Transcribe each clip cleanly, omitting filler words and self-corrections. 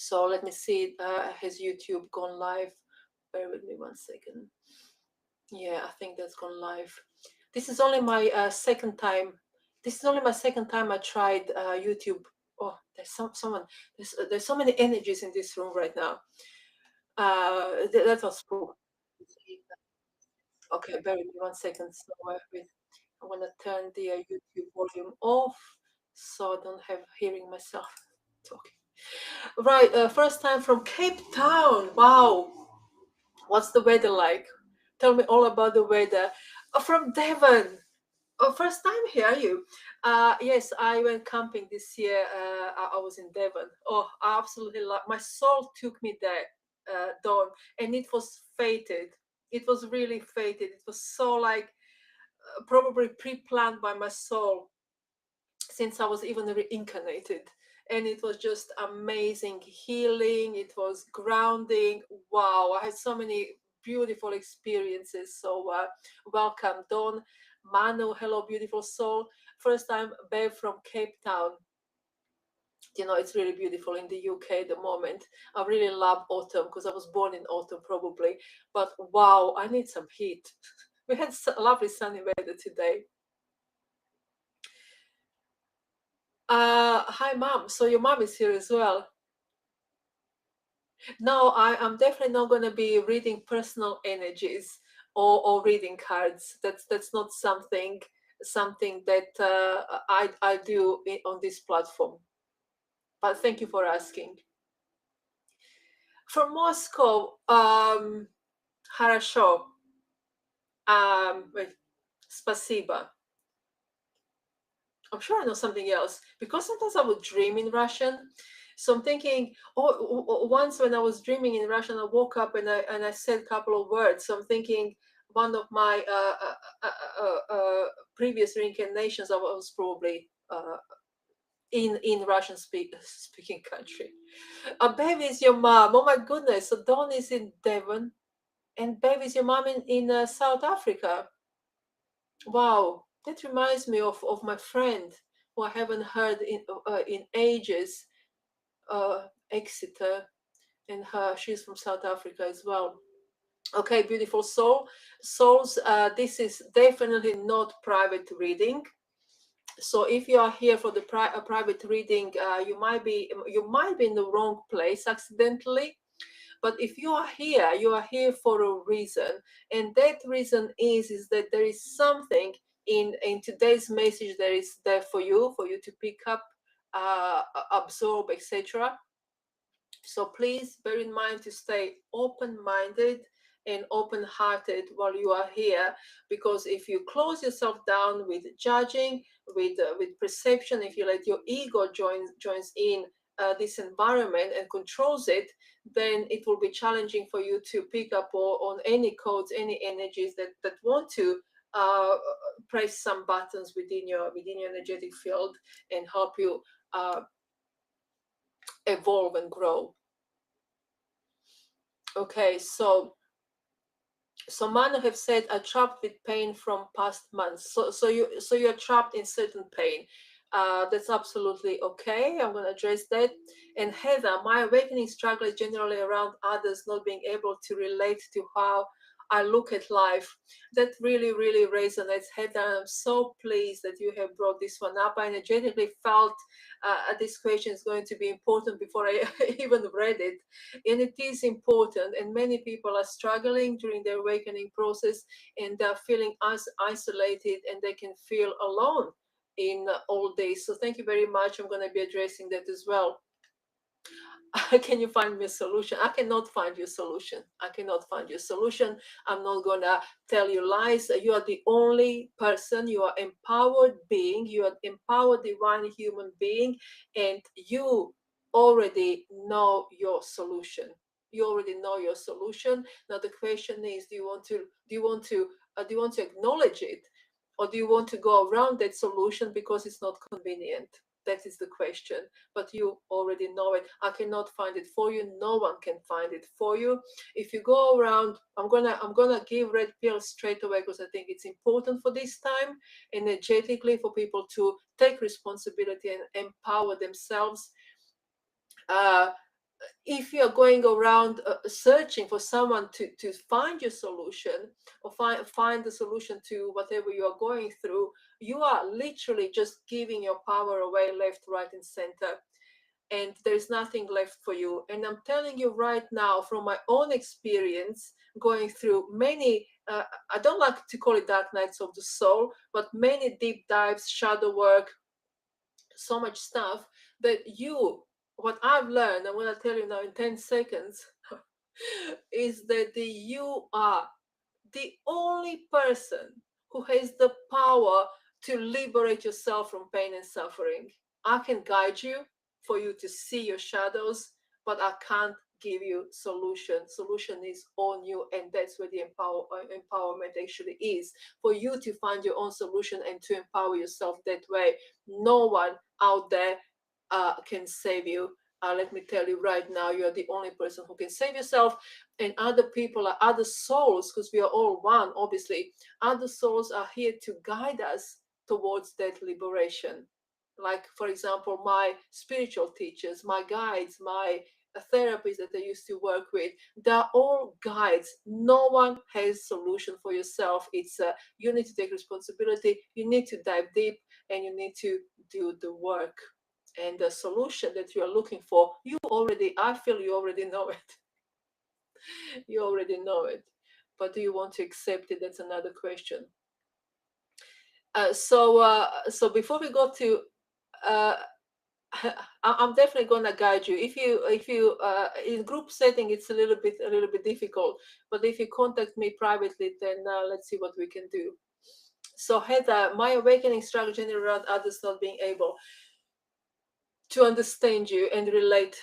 So let me see. Has YouTube gone live? Bear with me 1 second. Yeah, I think that's gone live. This is only my second time. This is only my second time I tried YouTube. Oh, there's someone. There's so many energies in this room right now. That was cool. Okay, bear with me 1 second. So I want to turn the YouTube volume off so I don't have hearing myself talking. Right, first time from Cape Town. Wow, what's the weather like? Tell me all about the weather. From Devon. Oh, first time here, are you? Yes, I went camping this year. I was in Devon. Oh, I absolutely love. My soul took me there, Dawn, and it was fated. It was really fated. It was so like probably pre-planned by my soul since I was even reincarnated. And it was just amazing healing. It was grounding. Wow, I had so many beautiful experiences. So welcome, Dawn. Manu, hello, beautiful soul. First time back from Cape Town. You know, it's really beautiful in the UK at the moment. I really love autumn because I was born in autumn probably. But wow, I need some heat. We had lovely sunny weather today. Hi, mom. So your mom is here as well. No, I'm definitely not going to be reading personal energies or reading cards. That's not something that I do on this platform. But thank you for asking. From Moscow, хорошо. Wait, спасибо. I'm sure I know something else because sometimes I would dream in Russian. So I'm thinking, once when I was dreaming in Russian, I woke up and I said a couple of words. So I'm thinking one of my previous reincarnations, I was probably in Russian speaking country. Baby is your mom. Oh my goodness! So Dawn is in Devon, and Baby is your mom in South Africa. Wow, that reminds me of my friend who I haven't heard in ages, Exeter, and she's from South Africa as well. Okay, beautiful souls. This is definitely not private reading. So if you are here for the private reading, you might be in the wrong place accidentally. But if you are here for a reason, and that reason is that there is something in today's message that is there for you to pick up, absorb, etc. So please bear in mind to stay open-minded and open-hearted while you are here, because if you close yourself down with judging, with perception, if you let your ego joins in this environment and controls it, then it will be challenging for you to pick up on any codes, any energies that want to uh, press some buttons within your energetic field and help you evolve and grow. Okay, so Manu have said are trapped with pain from past months. So you're trapped in certain pain. That's absolutely okay. I'm gonna address that. And Heather, my awakening struggle is generally around others not being able to relate to how I look at life. That really, really resonates, Heather. I'm so pleased that you have brought this one up. I energetically felt this question is going to be important before I even read it, and it is important, and many people are struggling during their awakening process, and they're feeling isolated, and they can feel alone in all this. So thank you very much. I'm going to be addressing that as well. Can you find me a solution? I cannot find you a solution. I cannot find you a solution. I'm not gonna tell you lies. You are the only person. You are empowered being. You are empowered divine human being, and you already know your solution. You already know your solution. Now the question is, do you want to acknowledge it, or do you want to go around that solution because it's not convenient? That is the question. But you already know it. I cannot find it for you. No one can find it for you. If you go around, I'm gonna give red pill straight away because I think it's important for this time energetically for people to take responsibility and empower themselves. uh if you are going around searching for someone to find your solution, or find the solution to whatever you are going through, you are literally just giving your power away left, right, and center. And there's nothing left for you. And I'm telling you right now, from my own experience, going through many, I don't like to call it dark nights of the soul, but many deep dives, shadow work, so much stuff, that what I've learned, I'm going to tell you now in 10 seconds, is that you are the only person who has the power to liberate yourself from pain and suffering. I can guide you for you to see your shadows, but I can't give you solution. Solution is on you, and that's where the empowerment actually is, for you to find your own solution and to empower yourself that way. No one out there can save you. Let me tell you right now, you're the only person who can save yourself, and other people are other souls, because we are all one, obviously. Other souls are here to guide us towards that liberation. Like, for example, my spiritual teachers, my guides, my therapists that I used to work with, they're all guides. No one has solution for yourself. It's you need to take responsibility, you need to dive deep, and you need to do the work. And the solution that you are looking for, I feel you already know it. You already know it. But do you want to accept it? That's another question. So before we go to, uh, I'm definitely gonna guide you. If you in group setting, it's a little bit difficult. But if you contact me privately, then let's see what we can do. So Heather, my awakening struggle generally around others not being able to understand you and relate.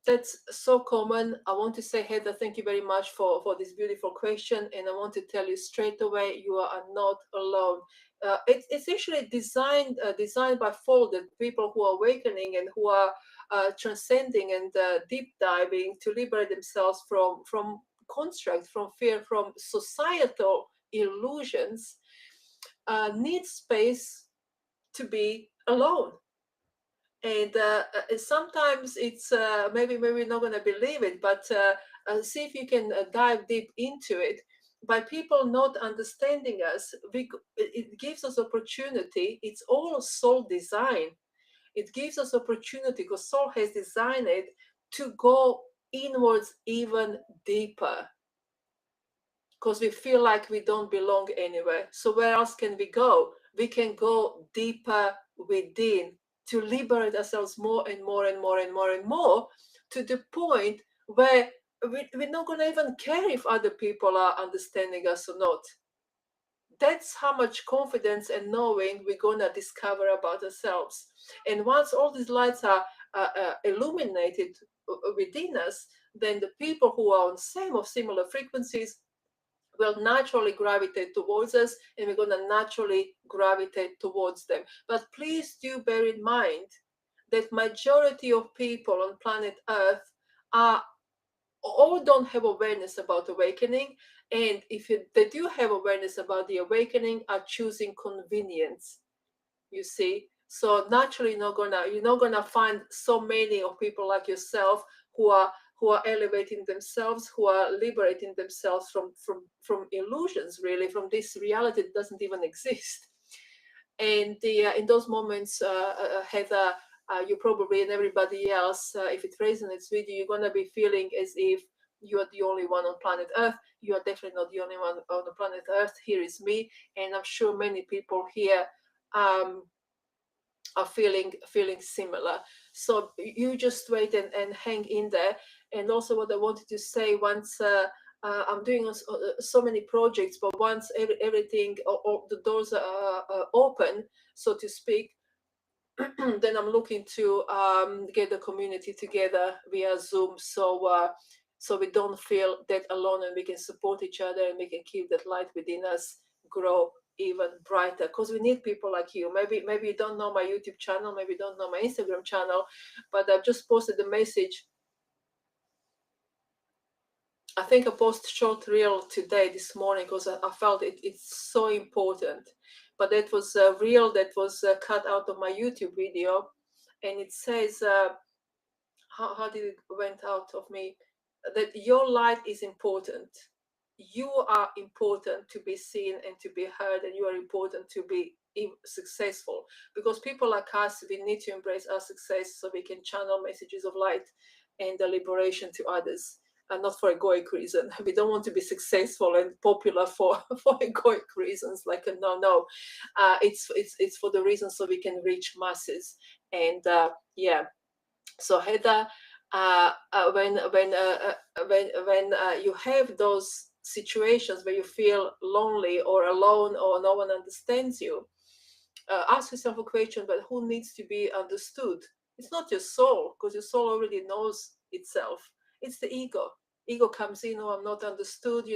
That's so common. I want to say, Heather, thank you very much for this beautiful question. And I want to tell you straight away, you are not alone. It's actually designed by fall, that people who are awakening and who are transcending and deep diving to liberate themselves from construct, from fear, from societal illusions, need space to be alone. And sometimes it's maybe you're not going to believe it, but see if you can dive deep into it. By people not understanding us, it gives us opportunity. It's all soul design. It gives us opportunity, because soul has designed it to go inwards even deeper, because we feel like we don't belong anywhere. So where else can we go? We can go deeper within, to liberate ourselves more and more and more and more and more, to the point where we're not going to even care if other people are understanding us or not. That's how much confidence and knowing we're going to discover about ourselves. And once all these lights are illuminated within us, then the people who are on same or similar frequencies will naturally gravitate towards us, and we're going to naturally gravitate towards them. But please do bear in mind that majority of people on planet Earth are all don't have awareness about awakening, and if they do have awareness about the awakening, are choosing convenience. You see, so naturally you're not gonna find so many of people like yourself who are elevating themselves, who are liberating themselves from illusions, really, from this reality that doesn't even exist. And in those moments, Heather, you probably, and everybody else, if it resonates with you, you're gonna be feeling as if you are the only one on planet Earth. You are definitely not the only one on the planet Earth. Here is me, and I'm sure many people here are feeling similar. So you just wait and hang in there. And also, what I wanted to say, once I'm doing so many projects, but once everything, all the doors are open, so to speak, then I'm looking to get the community together via Zoom, so we don't feel that alone, and we can support each other, and we can keep that light within us grow even brighter, because we need people like you. Maybe you don't know my YouTube channel, maybe you don't know my Instagram channel, but I've just posted a message. I think I posted short reel today, this morning, because I felt it's so important. But that was a reel that was cut out of my YouTube video, and it says, how did it went out of me, that your light is important. You are important to be seen and to be heard, and you are important to be successful, because people like us, we need to embrace our success so we can channel messages of light and the liberation to others, and not for egoic reason. We don't want to be successful and popular for for egoic reasons. Like no, it's for the reason so we can reach masses. And yeah, so Heather, when you have those situations where you feel lonely or alone or no one understands you, ask yourself a question: but who needs to be understood? It's not your soul, because your soul already knows itself. It's the ego. Ego comes in: oh, I'm not understood,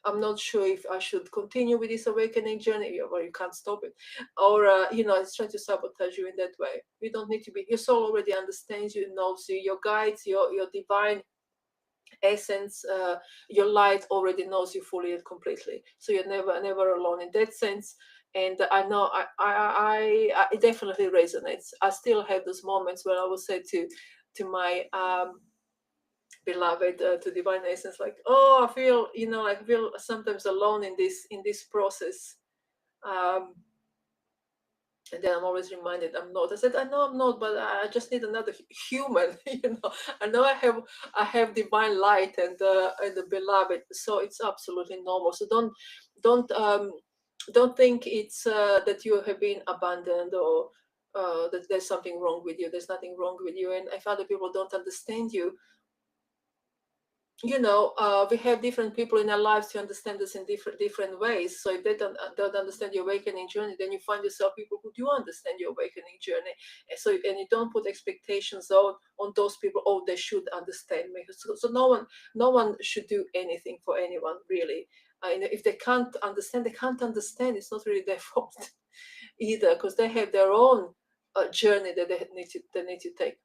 I'm not sure if I should continue with this awakening journey, or you can't stop it, or it's trying to sabotage you in that way. You don't need to be. Your soul already understands you, knows you, your guides, your divine essence, your light already knows you fully and completely. So you're never alone in that sense. And I know it definitely resonates. I still have those moments where I will say to my beloved, to divine essence, like, oh, I feel, like, I feel sometimes alone in this process. um and then I'm always reminded I'm not. I said, I know I'm not, but I just need another human. I know I have divine light and the beloved, so it's absolutely normal. So don't don't think it's that you have been abandoned, or that there's something wrong with you. There's nothing wrong with you. And if other people don't understand you, we have different people in our lives to understand us in different ways. So if they don't understand your awakening journey, then you find yourself people who do understand your awakening journey. And you don't put expectations on those people. Oh, they should understand me. So no one should do anything for anyone, really. If they can't understand, they can't understand. It's not really their fault either, because they have their own journey that they need to take.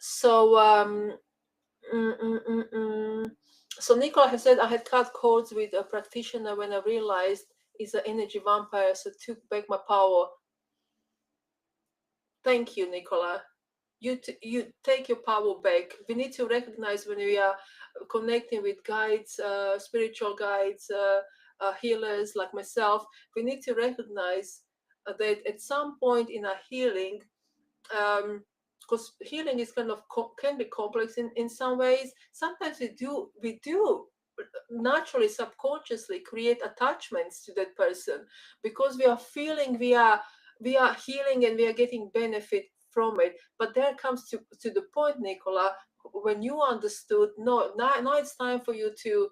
So Mm, mm, mm, mm. So Nicola has said, I had cut cords with a practitioner when I realized he's an energy vampire, so took back my power. Thank you, Nicola. You take your power back. We need to recognize when we are connecting with guides, spiritual guides, healers like myself. We need to recognize that at some point in our healing, because healing is kind of can be complex in some ways. Sometimes we do naturally, subconsciously create attachments to that person, because we are feeling we are healing and we are getting benefit from it. But there comes to the point, Nicola, when you understood, no, now it's time for you to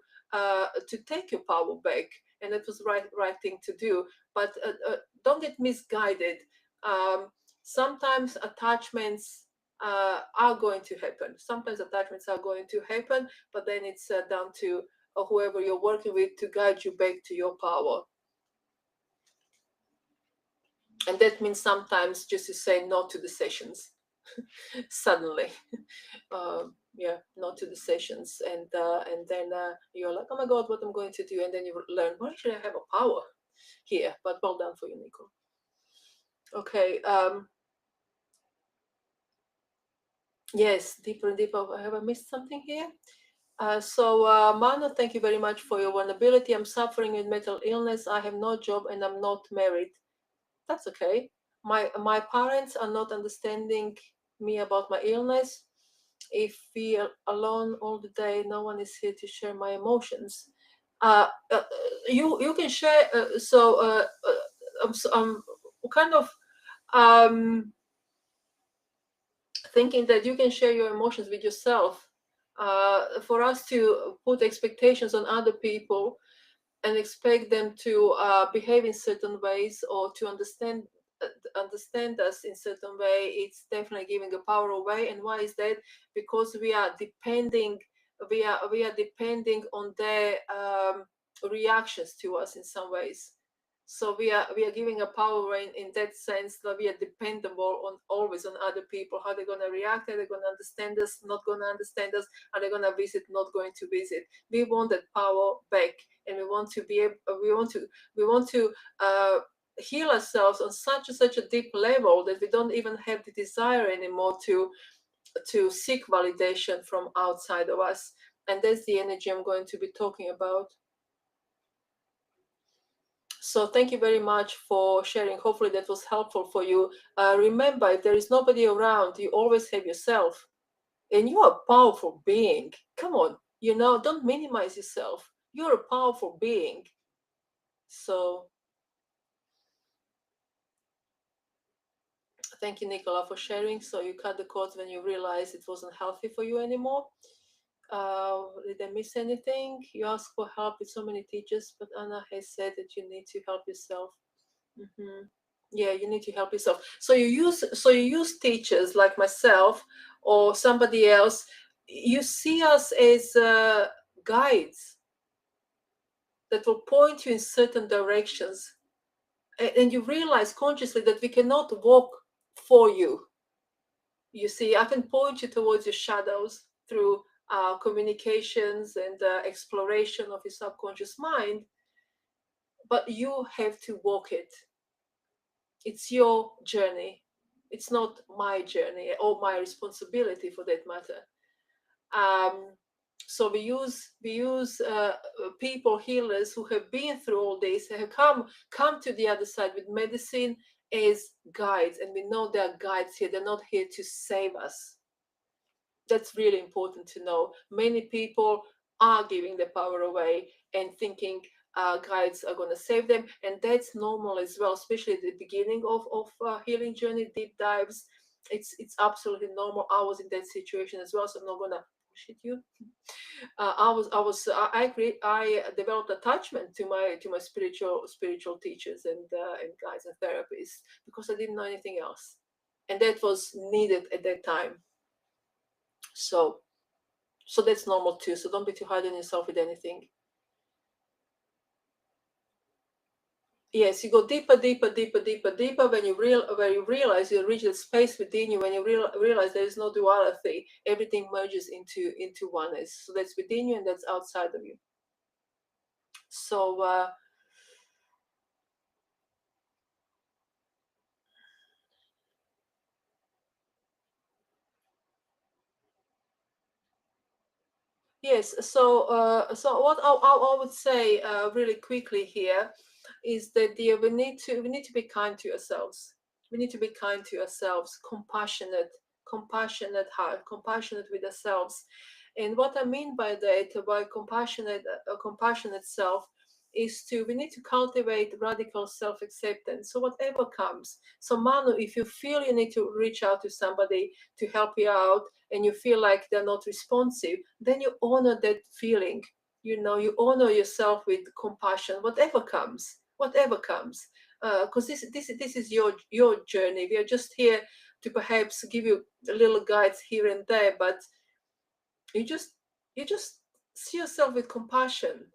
take your power back, and that was the right thing to do. But don't get misguided. um, Sometimes attachments are going to happen. Sometimes attachments are going to happen, but then it's down to whoever you're working with to guide you back to your power. And that means sometimes just to say no to the sessions suddenly. Yeah, no to the sessions, and then you're like, oh my god, what I'm going to do, and then you learn, well, actually I have a power here. But well done for you, Nico. Okay. Yes, deeper and deeper. Have I missed something here? Mano, thank you very much for your vulnerability. I'm suffering with mental illness. I have no job and I'm not married. That's okay. My parents are not understanding me about my illness. If we are alone all the day, no one is here to share my emotions. You can share. I'm kind of um, thinking that you can share your emotions with yourself. For us to put expectations on other people and expect them to behave in certain ways, or to understand us in certain way, it's definitely giving the power away. And why is that? Because we are depending on their reactions to us in some ways. So we are giving a power in that sense, that we are dependable on always on other people. How they're going to react? Are they going to understand us? Not going to understand us? Are they going to visit? Not going to visit? We want that power back, and we want to be able, we want to uh, heal ourselves on such a deep level that we don't even have the desire anymore to seek validation from outside of us. And that's the energy I'm going to be talking about. So thank you very much for sharing. Hopefully that was helpful for you. Remember, if there is nobody around, you always have yourself. And you are a powerful being. Come on, don't minimize yourself. You're a powerful being. So thank you, Nicola, for sharing. So you cut the cords when you realized it wasn't healthy for you anymore. Did I miss anything? You asked for help with so many teachers, but Anna has said that you need to help yourself. Mm-hmm. Yeah, you need to help yourself. So you use teachers like myself or somebody else. You see us as guides that will point you in certain directions, and you realize consciously that we cannot walk for you. You see, I can point you towards your shadows through communications and exploration of your subconscious mind, but you have to walk it. It's your journey. It's not my journey or my responsibility for that matter. So we use people, healers who have been through all this, have come to the other side with medicine as guides, and we know they are guides here. They're not here to save us. That's really important to know. Many people are giving the power away and thinking guides are going to save them, and that's normal as well, especially at the beginning of healing journey, deep dives. It's absolutely normal. I was in that situation as well, so I'm not going to bullshit you. I developed attachment to my spiritual teachers and guides and therapists because I didn't know anything else, and that was needed at that time. So that's normal too. So don't be too hard on yourself with anything. Yes, you go deeper, deeper, deeper, deeper, deeper. When you realize you reach the space within you, when you realize there is no duality, everything merges into oneness. So that's within you and that's outside of you. So yes. So what I would say really quickly here is that we need to be kind to ourselves. We need to be kind to ourselves, compassionate heart, compassionate with ourselves. And what I mean by that, by compassionate self, is we need to cultivate radical self-acceptance. So whatever comes. So Manu, if you feel you need to reach out to somebody to help you out, and you feel like they're not responsive, then you honor that feeling. You honor yourself with compassion, whatever comes, because this is your journey. We are just here to perhaps give you little guides here and there, but you just see yourself with compassion,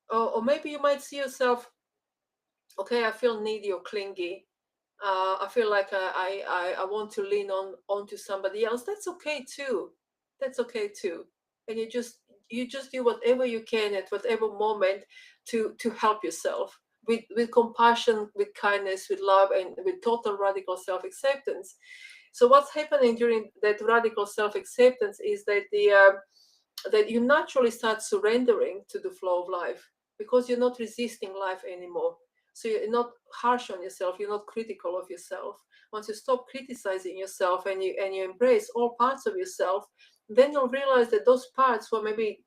or maybe you might see yourself, okay, I feel needy or clingy. I feel like I want to lean onto somebody else. That's okay too. That's okay too. And you just do whatever you can at whatever moment to help yourself with compassion, with kindness, with love, and with total radical self-acceptance. So what's happening during that radical self-acceptance is that you naturally start surrendering to the flow of life because you're not resisting life anymore. So you're not harsh on yourself, you're not critical of yourself. Once you stop criticizing yourself and you embrace all parts of yourself, then you'll realize that those parts were maybe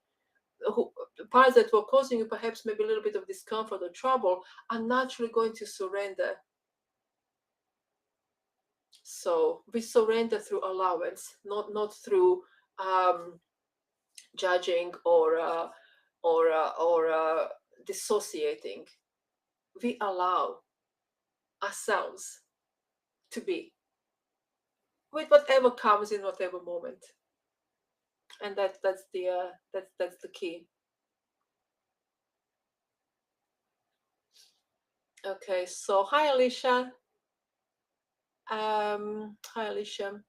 who, parts that were causing you perhaps maybe a little bit of discomfort or trouble are naturally going to surrender. So we surrender through allowance, not through judging or dissociating. We allow ourselves to be with whatever comes in whatever moment, and that's the key. Okay, so hi Alicia. Hi Alicia.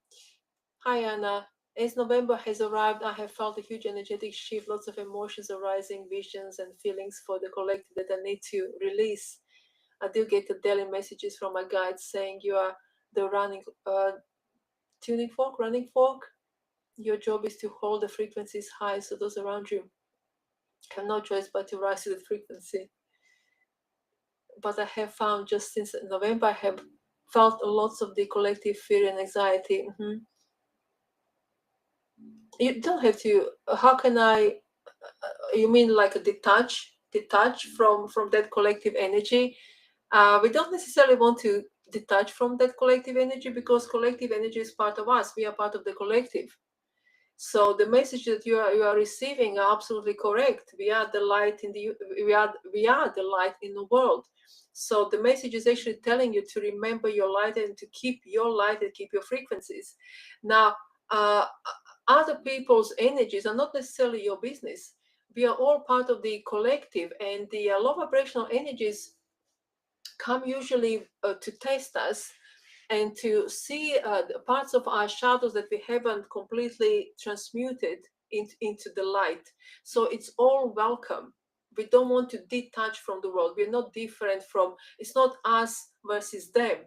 Hi Anna. As November has arrived, I have felt a huge energetic shift, lots of emotions arising, visions and feelings for the collective that I need to release. I do get the daily messages from my guides saying you are the tuning fork, running fork. Your job is to hold the frequencies high so those around you have no choice but to rise to the frequency. But I have found just since November, I have felt lots of the collective fear and anxiety. You don't have to. How can I? You mean like detach from that collective energy? We don't necessarily want to detach from that collective energy because collective energy is part of us. We are part of the collective. So the message that you are receiving are absolutely correct. We are the light in the we are the light in the world. So the message is actually telling you to remember your light and to keep your light and keep your frequencies. Now, uh, other people's energies are not necessarily your business. We are all part of the collective, and the low vibrational energies come usually to test us and to see the parts of our shadows that we haven't completely transmuted into the light. So it's all welcome. We don't want to detach from the world. We're not different from, it's not us versus them.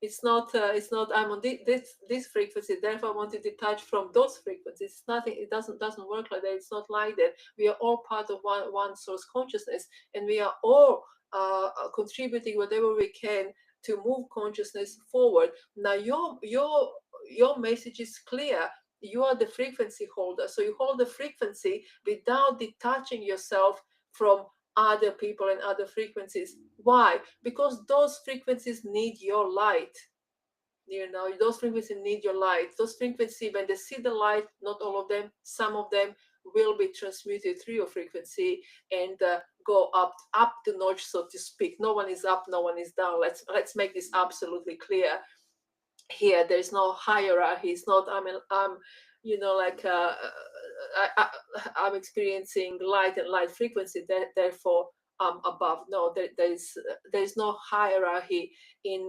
It's not I'm on this frequency, therefore I want to detach from those frequencies. It's nothing. It doesn't work like that. It's not like that. We are all part of one source consciousness, and we are all contributing whatever we can to move consciousness forward. Now your message is clear. You are the frequency holder, so you hold the frequency without detaching yourself from other people and other frequencies. Why? Because those frequencies need your light. Those frequencies need your light. Those frequencies, when they see the light, not all of them, some of them will be transmuted through your frequency and go up the notch, so to speak. No one is up, no one is down. Let's make this absolutely clear. Here there's no hierarchy. It's not I'm like I'm experiencing light and light frequency, therefore I'm above. No, there's no hierarchy in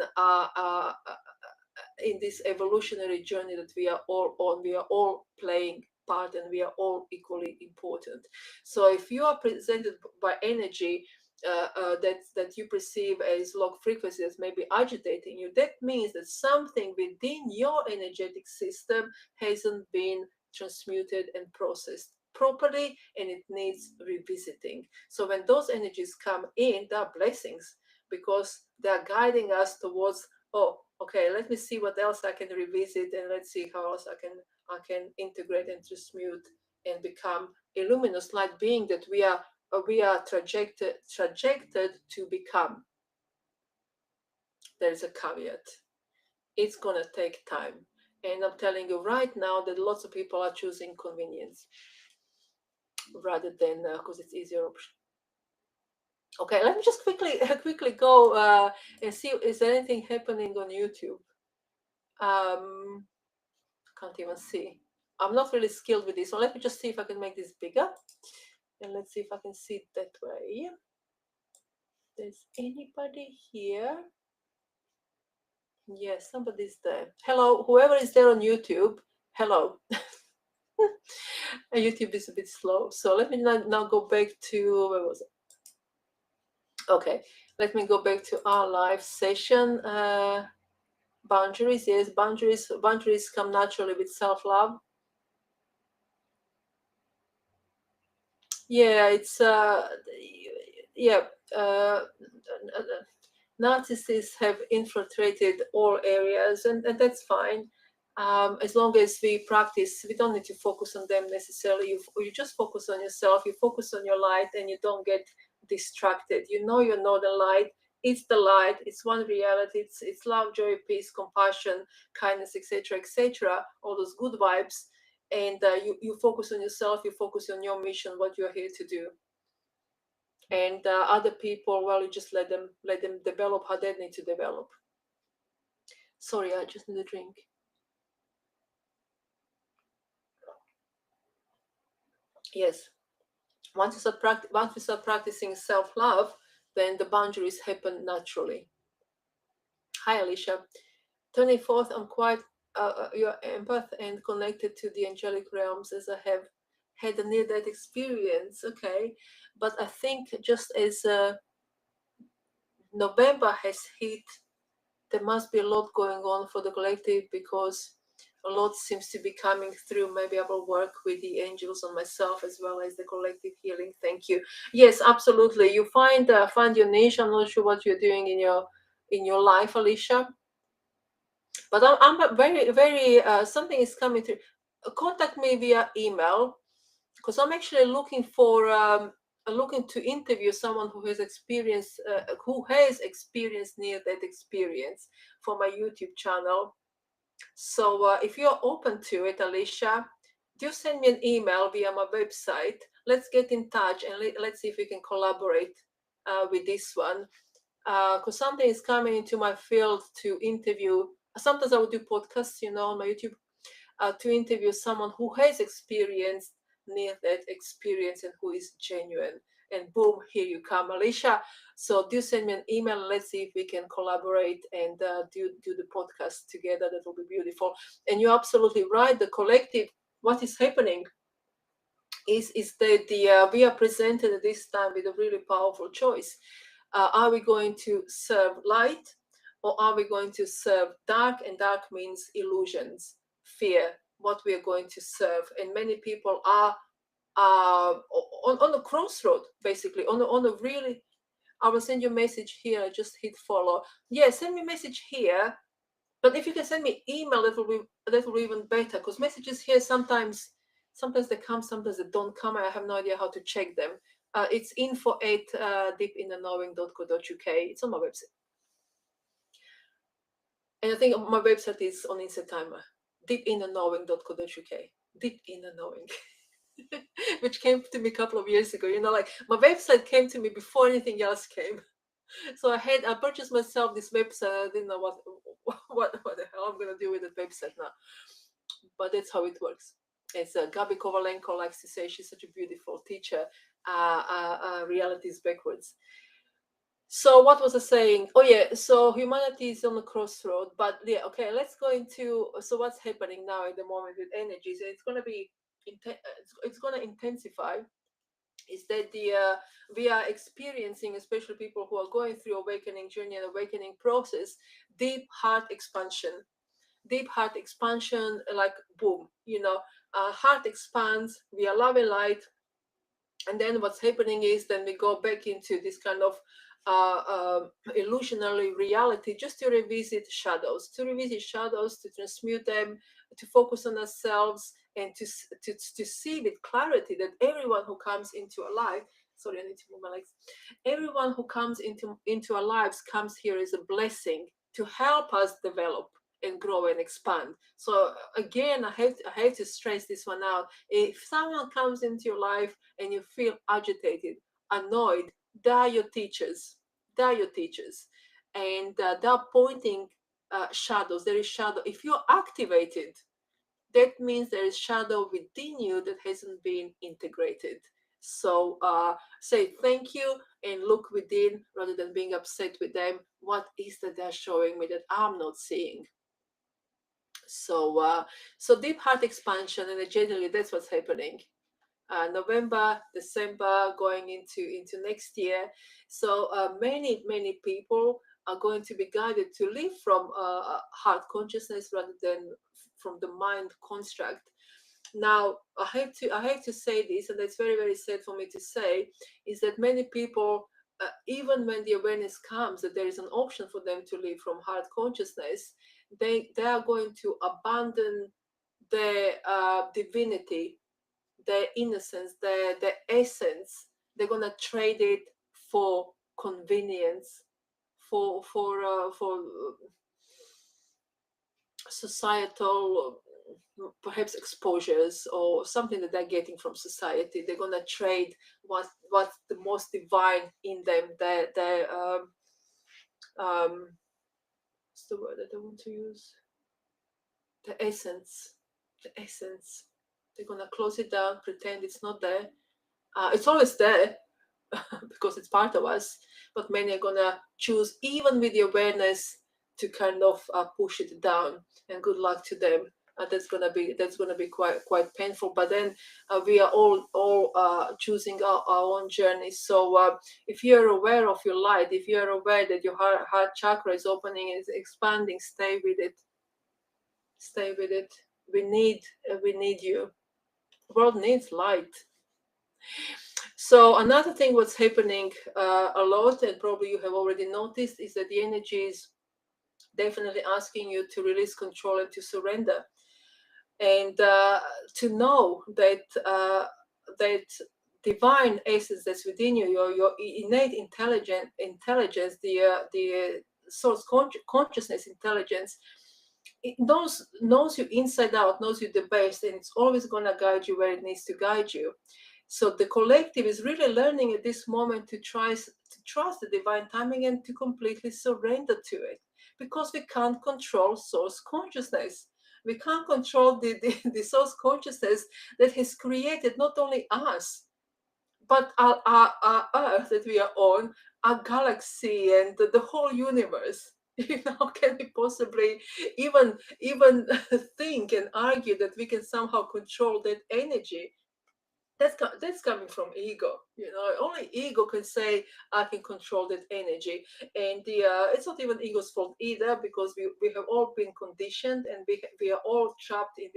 in this evolutionary journey that we are all on. We are all playing part and we are all equally important. So if you are presented by energy that you perceive as low frequency as maybe agitating you, that means that something within your energetic system hasn't been transmuted and processed properly, and it needs revisiting. So when those energies come in, they are blessings because they are guiding us towards, oh, okay, let me see what else I can revisit, and let's see how else I can integrate and transmute and become a luminous light being that we are trajected to become. There is a caveat. It's gonna take time, and I'm telling you right now that lots of people are choosing convenience rather than because it's easier option. Okay, let me just quickly go and see is there anything happening on YouTube. Can't even see. I'm not really skilled with this, so let me just see if I can make this bigger, and let's see if I can see it that way. There's anybody here? Yes, somebody's there. Hello, whoever is there on YouTube. Hello. YouTube is a bit slow, so let me now go back to where was it? Okay, let me go back to our live session. Boundaries, yes, boundaries come naturally with self-love. Yeah, it's yeah. Narcissists have infiltrated all areas, and that's fine. As long as we practice, we don't need to focus on them necessarily. You just focus on yourself, you focus on your light, and you don't get distracted. You know the light. It's the light. It's one reality. It's love, joy, peace, compassion, kindness, etc., etc. All those good vibes, and you focus on yourself. You focus on your mission, what you are here to do. And other people, well, you just let them develop how they need to develop. Sorry, I just need a drink. Yes, once we start practicing self-love, then the boundaries happen naturally. Hi, Alicia. 24th, I'm quite your empath and connected to the angelic realms, as I have had a near-death experience. Okay, but I think just as November has hit. There must be a lot going on for the collective, because a lot seems to be coming through. Maybe I will work with the angels on myself as well as the collective healing. Thank you. Yes, absolutely. You find your niche. I'm not sure what you're doing in your life, Alicia, but I'm very very something is coming through. Contact me via email, because I'm actually looking to interview someone who has experienced near that experience for my YouTube channel. So if you're open to it, Alicia, do send me an email via my website. Let's get in touch and let's see if we can collaborate with this one. Because something is coming into my field to interview. Sometimes I would do podcasts, on my YouTube, to interview someone who has experienced near that experience and who is genuine. And boom, here you come, Alicia. So do send me an email. Let's see if we can collaborate and do the podcast together. That will be beautiful. And you're absolutely right. The collective, what is happening is that we are presented at this time with a really powerful choice. Are we going to serve light, or are we going to serve dark? And dark means illusions, fear, what we are going to serve. And many people are on a crossroad, basically, on a really. I will send you a message here. Just hit follow. Yeah, send me a message here. But if you can send me email, that will be even better, because messages here sometimes they come, sometimes they don't come. I have no idea how to check them. It's info at deepintheknowing.co.uk. It's on my website. And I think my website is on Instagram, deepintheknowing.co.uk. Deep in the knowing. Which came to me a couple of years ago. Like my website came to me before anything else came. So I purchased myself this website. I didn't know what the hell I'm gonna do with the website now. But that's how it works. It's Gabi Kovalenko likes to say, she's such a beautiful teacher. Reality is backwards. So what was I saying? Oh yeah, so humanity is on the crossroad. But yeah, okay, let's go into, so what's happening now at the moment with energies. It's going to be it's going to intensify. Is that we are experiencing, especially people who are going through awakening journey and awakening process, deep heart expansion. Deep heart expansion, like boom, heart expands, we are love and light. And then what's happening is then we go back into this kind of illusionary reality, just to revisit shadows, to transmute them, to focus on ourselves, and to see with clarity that everyone who comes into our life, sorry, I need to move my legs, everyone who comes into our lives comes here as a blessing to help us develop and grow and expand. So again, I have to stress this one out. If someone comes into your life and you feel agitated, annoyed, they're your teachers. They're your teachers. And they're pointing shadows. There is shadow. If you're activated, that means there is shadow within you that hasn't been integrated. So say thank you and look within rather than being upset with them. What is that they're showing me that I'm not seeing? So deep heart expansion, and generally that's what's happening. November, December, going into next year. So many people are going to be guided to live from heart consciousness rather than from the mind construct. Now, I have to say this, and it's very very sad for me to say, is that many people, even when the awareness comes that there is an option for them to live from heart consciousness, they are going to abandon their divinity, their innocence, their essence. They're gonna trade it for convenience, for societal, perhaps exposures or something that they're getting from society. They're gonna trade what's the most divine in them. What's the word that I want to use? The essence. The essence. They're gonna close it down, pretend it's not there. It's always there, because it's part of us, but many are gonna choose, even with the awareness, to kind of push it down. And good luck to them. That's gonna be quite painful. But then we are all choosing our own journey. So if you're aware of your light, if you're aware that your heart chakra is opening, is expanding, stay with it. Stay with it. We need you. The world needs light. So another thing what's happening a lot, and probably you have already noticed, is that the energy is definitely asking you to release control and to surrender, and to know that that divine essence that's within you, your innate intelligence, the source consciousness intelligence, it knows you inside out, knows you the best, and it's always going to guide you where it needs to guide you. So the collective is really learning at this moment to trust the divine timing and to completely surrender to it, because we can't control source consciousness. We can't control the source consciousness that has created not only us, but our earth that we are on, our galaxy, and the whole universe. Can we possibly even think and argue that we can somehow control that energy? That's coming from ego. Only ego can say I can control that energy. And it's not even ego's fault either, because we have all been conditioned, and we are all trapped in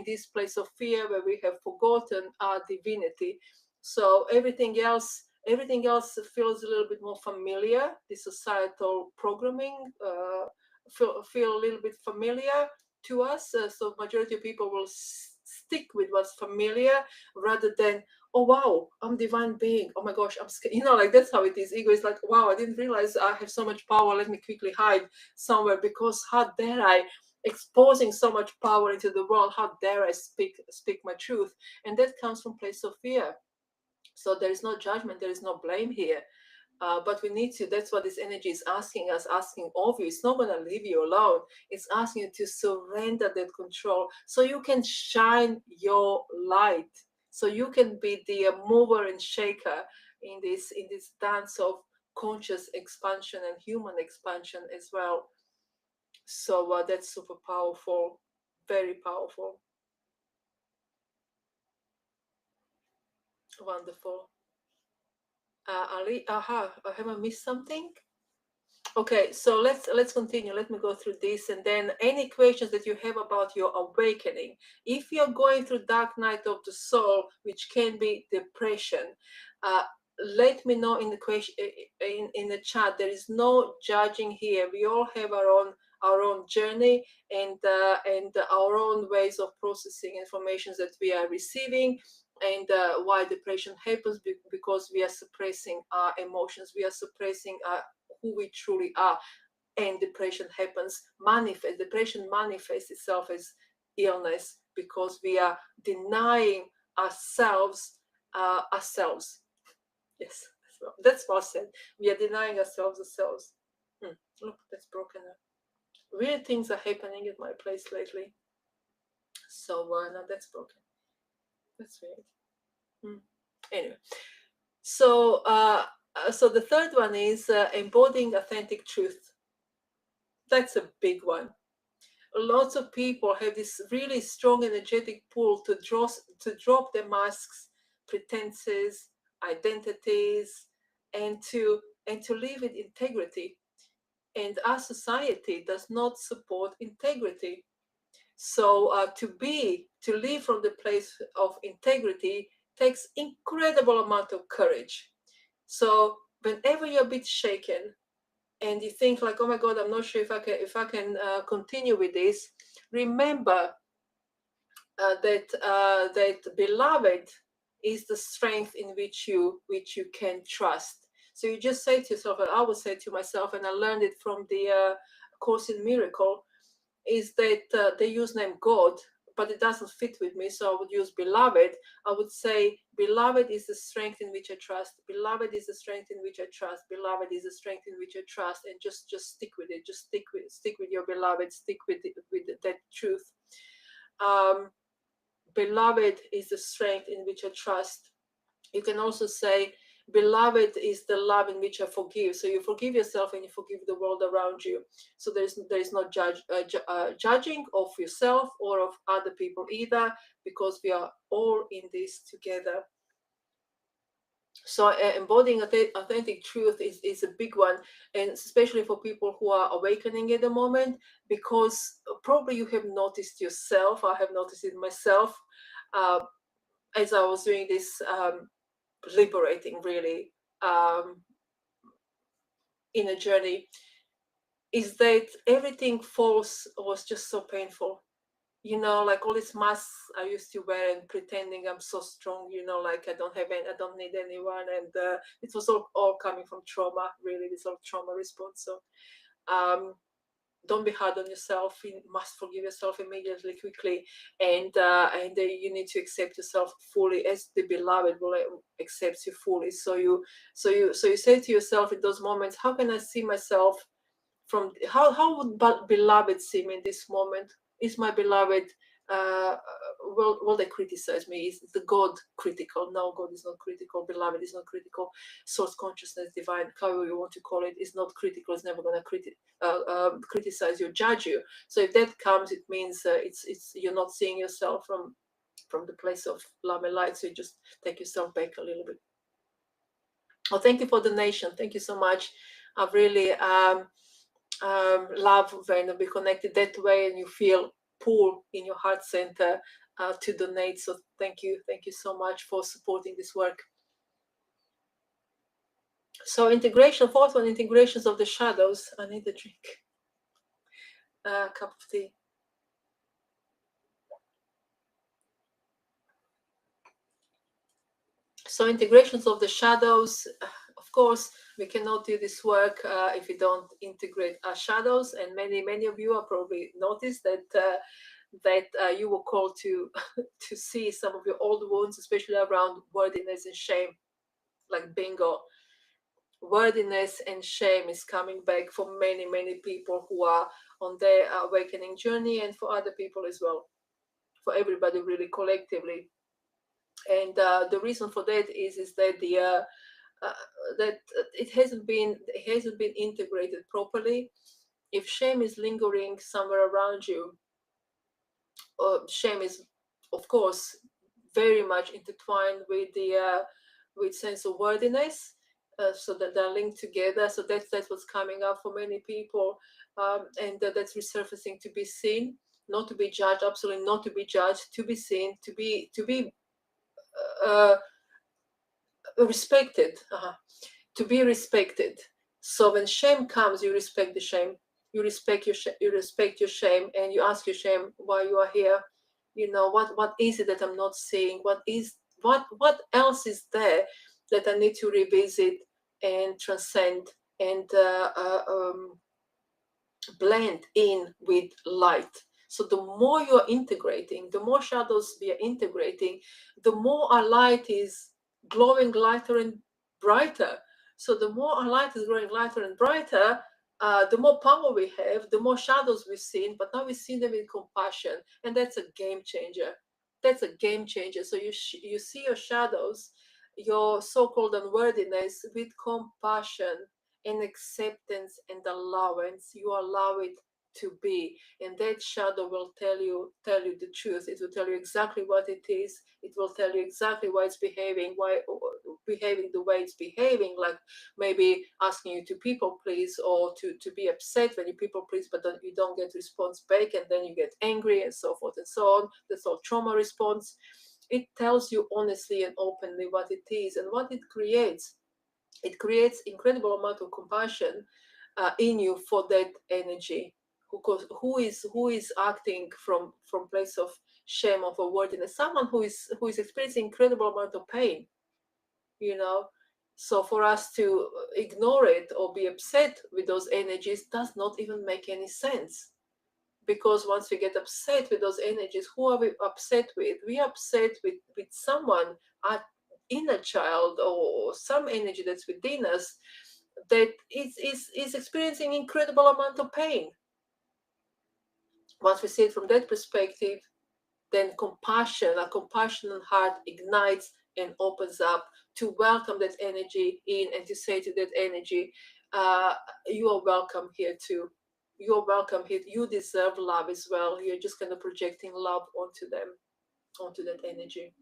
this place of fear where we have forgotten our divinity. So everything else feels a little bit more familiar. The societal programming feel a little bit familiar to us. So majority of people will stick with what's familiar, rather than, oh wow, I'm divine being, oh my gosh, I'm scared. Like, that's how it is. Ego is like, wow, I didn't realize I have so much power, let me quickly hide somewhere, because how dare I, exposing so much power into the world, how dare I speak my truth. And that comes from place of fear. So there is no judgment, there is no blame here. But we need to, that's what this energy is asking us, asking of you. It's not going to leave you alone. It's asking you to surrender that control so you can shine your light, so you can be the mover and shaker in this dance of conscious expansion and human expansion as well. So that's super powerful, very powerful. Wonderful. Ali, have I missed something? Okay, so let's continue. Let me go through this, and then any questions that you have about your awakening. If you're going through dark night of the soul, which can be depression, uh, let me know in the question, in the chat. There is no judging here. We all have our own journey, and our own ways of processing information that we are receiving. And why depression happens, because we are suppressing our emotions, we are suppressing our who we truly are. And depression manifests itself as illness, because we are denying ourselves. Yes, that's well said. We are denying ourselves. Look, that's broken. Weird things are happening at my place lately. So now that's broken. That's weird. Anyway, so so the third one is embodying authentic truth. That's a big one. Lots of people have this really strong energetic pull to drop their masks, pretenses, identities, and to live with integrity. And our society does not support integrity. So to live from the place of integrity takes incredible amount of courage. So whenever you're a bit shaken, and you think like, oh my god, I'm not sure if I can continue with this, remember that beloved is the strength in which you can trust. So you just say to yourself, and I would say to myself, and I learned it from the Course in Miracle, is that they use name God, but it doesn't fit with me, so I would use beloved. I would say, beloved is the strength in which I trust. Beloved is the strength in which I trust. Beloved is the strength in which I trust, and just stick with it. Just stick with your beloved. Stick with that truth. Beloved is the strength in which I trust. You can also say, Beloved is the love in which I forgive. So you forgive yourself and you forgive the world around you. So there is no judging of yourself or of other people either, because we are all in this together. So embodying authentic truth is a big one, and especially for people who are awakening at the moment, because probably you have noticed yourself. I have noticed it myself as I was doing this liberating, really, inner journey, is that everything false was just so painful. Like all these masks I used to wear and pretending I'm so strong, like I don't need anyone. And it was all coming from trauma, really, this all trauma response. So don't be hard on yourself. You must forgive yourself immediately, quickly, and you need to accept yourself fully, as the beloved will accept you fully. So you say to yourself in those moments, how can I see myself from, how would beloved see me in this moment? Is my beloved, uh, will they criticize me? Is the God critical? No, God is not critical. Beloved is not critical. Source consciousness, divine, however you want to call it, is not critical. It's never going to criticize you, judge you. So if that comes, it means it's you're not seeing yourself from the place of love and light. So you just take yourself back a little bit. Oh, thank you for the donation. Thank you so much. I've really love when we connected that way, and you feel pull in your heart center to donate. So thank you so much for supporting this work. So integration, fourth one, integrations of the shadows. I need a drink, a cup of tea. So integrations of the shadows, of course, we cannot do this work if we don't integrate our shadows. And many of you have probably noticed that you were called to to see some of your old wounds, especially around worthiness and shame. Like bingo, worthiness and shame is coming back for many people who are on their awakening journey, and for other people as well, for everybody, really, collectively. And the reason for that is that that it hasn't been integrated properly. If shame is lingering somewhere around you, shame is, of course, very much intertwined with the with sense of worthiness, so that they're linked together. So that's what's coming up for many people, and that's resurfacing to be seen, not to be judged, absolutely not to be judged, to be seen, to be uh, respected, to be respected. So when shame comes, you respect the shame. You respect you respect your shame, and you ask your shame why you are here. What is it that I'm not seeing? What else is there that I need to revisit and transcend and blend in with light. So the more you're integrating, the more shadows we are integrating, the more our light is glowing lighter and brighter. So the more our light is growing lighter and brighter, the more power we have, the more shadows we've seen, but now we see them with compassion, and that's a game changer. That's a game changer. So you see your shadows, your so-called unworthiness, with compassion and acceptance and allowance. You allow it to be, and that shadow will tell you the truth. It will tell you exactly what it is. It will tell you exactly why it's behaving the way it's behaving, like maybe asking you to people please, or to be upset when you people please, but then you don't get response back, and then you get angry, and so forth and so on. That's all trauma response. It tells you honestly and openly what it is and what it creates. It creates incredible amount of compassion in you for that energy, who is acting from place of shame, of unworthiness, someone who is experiencing incredible amount of pain, you know so for us to ignore it or be upset with those energies does not even make any sense. Because once we get upset with those energies, who are we upset with? We are upset with someone, our inner child, or some energy that's within us, that is experiencing incredible amount of pain. Once we see it from that perspective, then compassion, a compassionate heart ignites and opens up to welcome that energy in and to say to that energy, you are welcome here too. You are welcome here. You deserve love as well. You're just kind of projecting love onto them, onto that energy.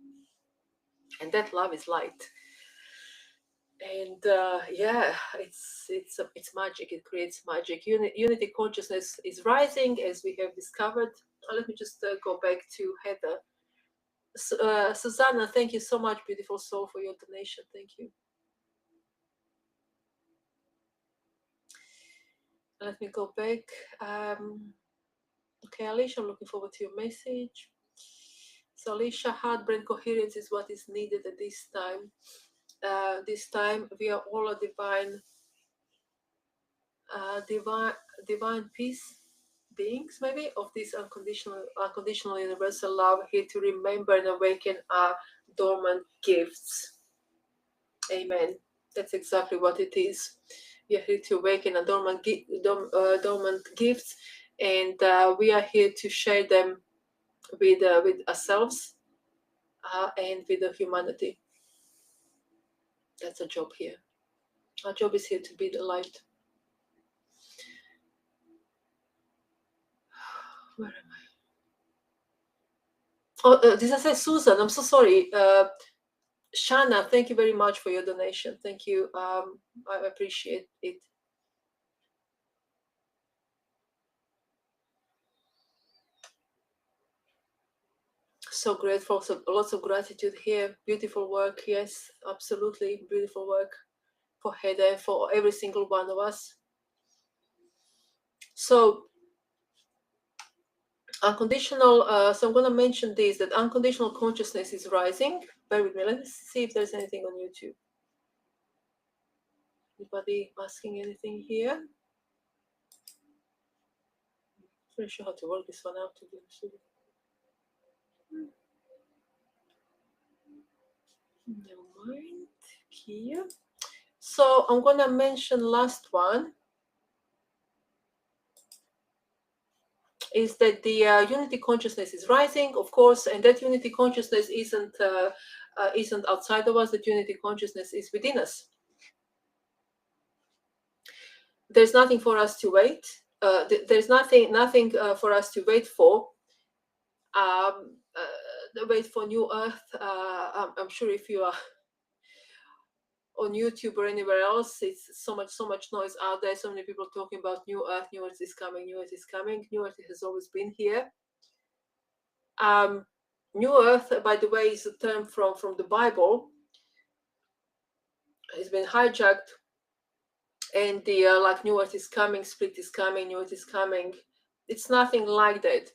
And that love is light. And yeah, it's magic. It creates magic. Unity consciousness is rising, as we have discovered. Let me just go back to Heather. Susanna, thank you so much, beautiful soul, for your donation. Thank you. Let me go back. Okay, Alicia, I'm looking forward to your message. So, Alicia, heart brain coherence is what is needed at this time. This time, we are all a divine peace beings, maybe, of this unconditional universal love, here to remember and awaken our dormant gifts. Amen. That's exactly what it is. We are here to awaken our dormant gifts, and we are here to share them with ourselves and with the humanity. That's our job here. Our job is here to be the light. Where am I? Oh, did I say Susan? I'm so sorry. Shana, thank you very much for your donation. Thank you. I appreciate it. So grateful. So lots of gratitude here. Beautiful work. Yes, absolutely beautiful work for Heather and for every single one of us. So unconditional. So I'm going to mention this, that unconditional consciousness is rising. Bear with me. Let's see if there's anything on YouTube. Anybody asking anything here? I'm not sure how to work this one out, to be honest with you. Never mind. Here. So I'm going to mention last one. Is that the unity consciousness is rising, of course, and that unity consciousness isn't outside of us. That unity consciousness is within us. There's nothing for us to wait. There's nothing for us to wait for. Wait for new earth. I'm sure if you are on YouTube or anywhere else, it's so much noise out there. So many people talking about new earth. New earth is coming. New earth is coming. New earth has always been here. New earth, by the way, is a term from the Bible. It's been hijacked, and the like new earth is coming, split is coming, new earth is coming. It's nothing like that.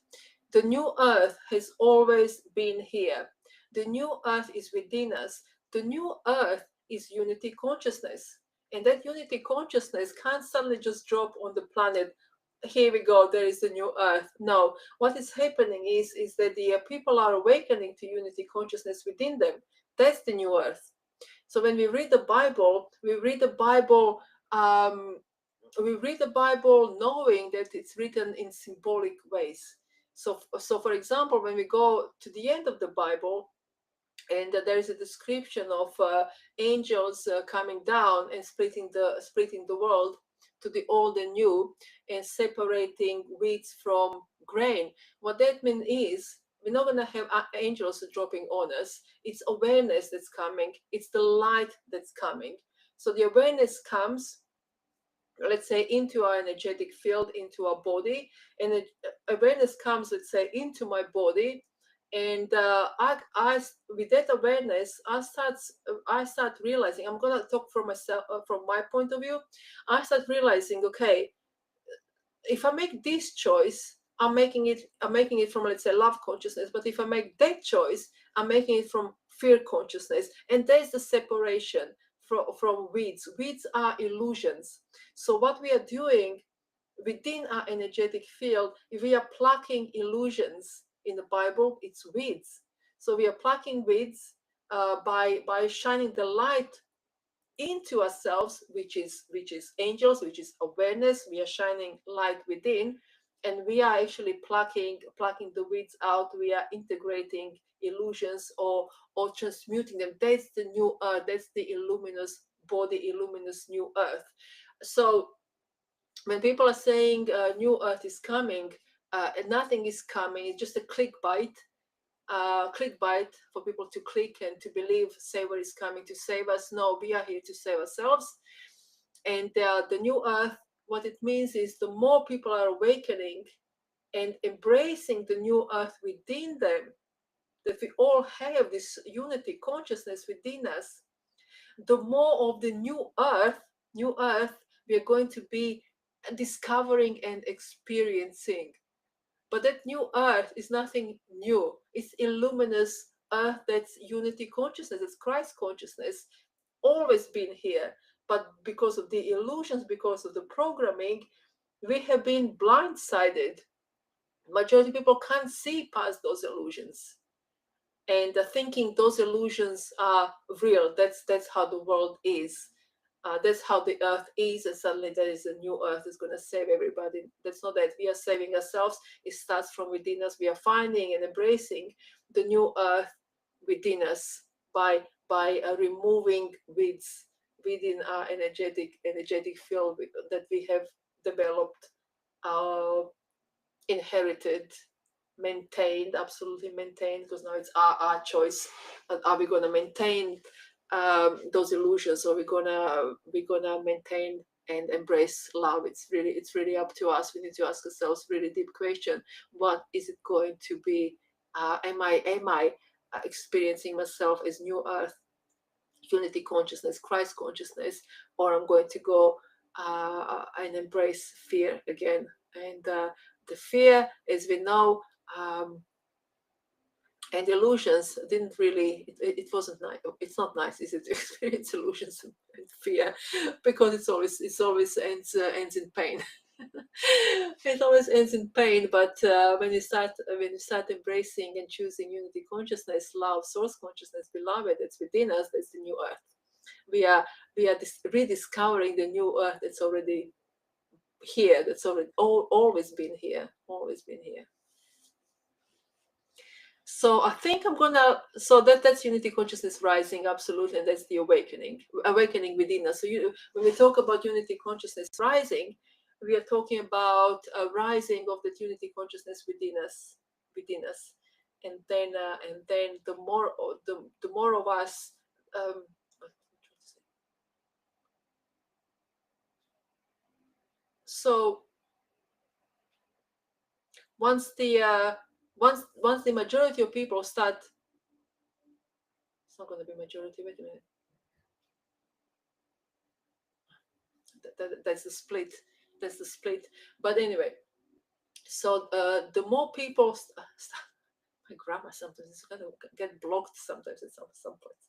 The new earth has always been here. The new earth is within us. The new earth is unity consciousness, and that unity consciousness can't suddenly just drop on the planet. Here we go, there is the new earth. No, what is happening is that the people are awakening to unity consciousness within them. That's the new earth. So when we read the Bible, we read the Bible knowing that it's written in symbolic ways. So for example, when we go to the end of the Bible, and there is a description of angels coming down and splitting the world to the old and new, and separating wheat from grain. What that means is, we're not going to have angels dropping on us. It's awareness that's coming. It's the light that's coming. So the awareness comes, let's say, into our energetic field, into our body, and awareness comes, let's say, into my body, and I with that awareness, I start realizing. I'm gonna talk from myself, from my point of view. I start realizing, okay, if I make this choice, I'm making it from, let's say, love consciousness. But if I make that choice, I'm making it from fear consciousness, and there's the separation from weeds. Weeds are illusions. So what we are doing within our energetic field, if we are plucking illusions, in the Bible, it's weeds. So we are plucking weeds by shining the light into ourselves, which is angels, which is awareness. We are shining light within, and we are actually plucking the weeds out. We are integrating illusions or transmuting them. That's the new earth. That's the illuminous body, illuminous new earth. So when people are saying new earth is coming, and nothing is coming, it's just a clickbait for people to click and to believe saver is coming to save us. No, we are here to save ourselves. And the new earth, what it means is the more people are awakening and embracing the new earth within them, that we all have this unity consciousness within us, the more of the new earth we are going to be discovering and experiencing. But that new earth is nothing new. It's illuminous earth, that's unity consciousness, it's Christ consciousness, always been here. But because of the illusions, because of the programming, we have been blindsided. Majority of people can't see past those illusions, and thinking those illusions are real. That's how the world is. That's how the earth is, and suddenly there is a new earth is going to save everybody. That's not that we are saving ourselves. It starts from within us. We are finding and embracing the new earth within us by removing weeds within our energetic field that we have developed, uh, inherited, maintained, absolutely maintained, because now it's our choice. Are we going to maintain those illusions, or we're gonna maintain and embrace love? It's really up to us. We need to ask ourselves really deep question: what is it going to be? Am I experiencing myself as new earth, unity consciousness, Christ consciousness, or I'm going to go and embrace fear again? And the fear, as we know, um, and illusions didn't really. It wasn't nice. It's not nice, is it, to experience illusions and fear, because it's always ends in pain. It always ends in pain. But when you start embracing and choosing unity consciousness, love, source consciousness, beloved, that's within us, that's the new earth. We are rediscovering the new earth that's already here, that's already always been here, always been here. So I think I'm gonna. So that's unity consciousness rising, absolutely, and that's the awakening within us. So when we talk about unity consciousness rising, we are talking about a rising of that unity consciousness within us, and then the more of us. Um, so once the majority of people start, it's not going to be majority. Wait a minute. That's the split. That's the split. But anyway, so the more people my grammar sometimes is going to get blocked sometimes at some points.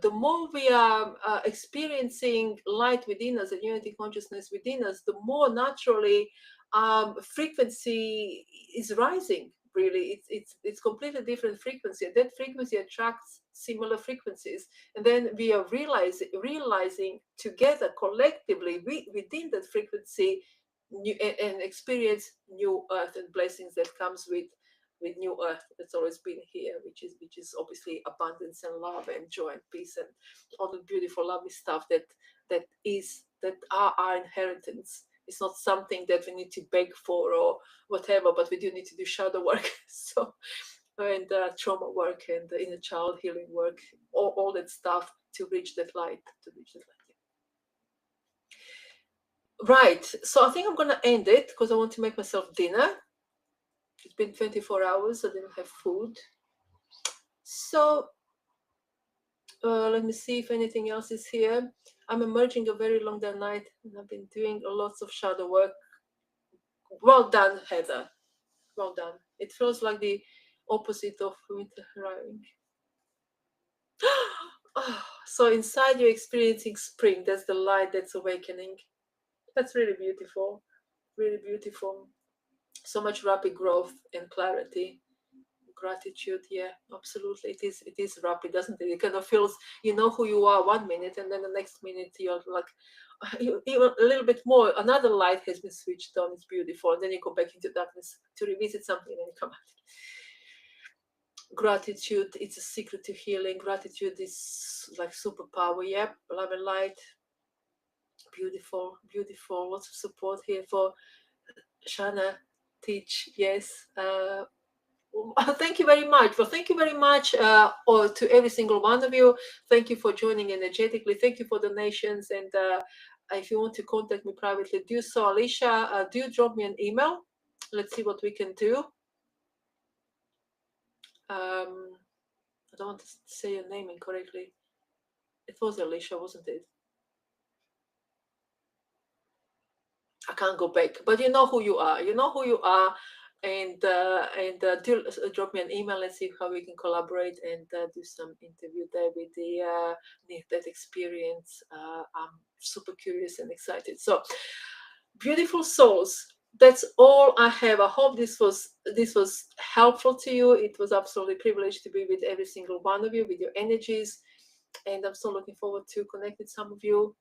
The more we are experiencing light within us and unity consciousness within us, the more naturally frequency is rising. Really, it's completely different frequency, and that frequency attracts similar frequencies, and then we are realizing together collectively within that frequency and experience new earth and blessings that comes with new earth that's always been here, which is obviously abundance and love and joy and peace and all the beautiful lovely stuff that are our inheritance. It's not something that we need to beg for or whatever, but we do need to do shadow work. So, and trauma work and inner child healing work, all that stuff to reach that light. Right. So I think I'm gonna end it because I want to make myself dinner. It's been 24 hours. I didn't have food. So let me see if anything else is here. I'm emerging a very long day night, and I've been doing lots of shadow work. Well done, Heather. Well done. It feels like the opposite of winter arriving. So inside you're experiencing spring. That's the light that's awakening. That's really beautiful. Really beautiful. So much rapid growth and clarity. Gratitude, yeah, absolutely. It is rapid, doesn't it? It kind of feels, you know who you are 1 minute, and then the next minute you're like, even a little bit more, another light has been switched on. It's beautiful. And then you go back into darkness to revisit something, and then you come back. Gratitude, it's a secret to healing. Gratitude is like superpower. Yep, love and light. Beautiful, beautiful. Lots of support here for Shana. Teach, yes. Thank you very much. Well, thank you very much or to every single one of you. Thank you for joining energetically. Thank you for donations. And if you want to contact me privately, do so. Alicia, do drop me an email. Let's see what we can do. I don't want to say your name incorrectly. It was Alicia, wasn't it? I can't go back, but you know who you are. You know who you are, and do drop me an email. Let's see how we can collaborate and do some interview there with the near-death experience. I'm super curious and excited. So, beautiful souls. That's all I have. I hope this was helpful to you. It was absolutely privileged to be with every single one of you with your energies, and I'm so looking forward to connect with some of you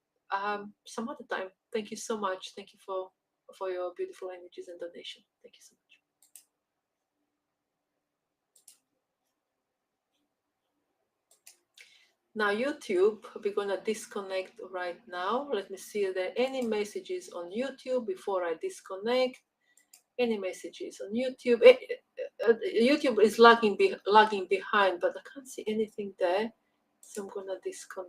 some other time. Thank you so much. Thank you for your beautiful energies and donation. Thank you so much. Now YouTube, we're gonna disconnect right now. Let me see if there are any messages on YouTube before I disconnect. Any messages on YouTube? YouTube is lagging behind, but I can't see anything there, so I'm gonna disconnect.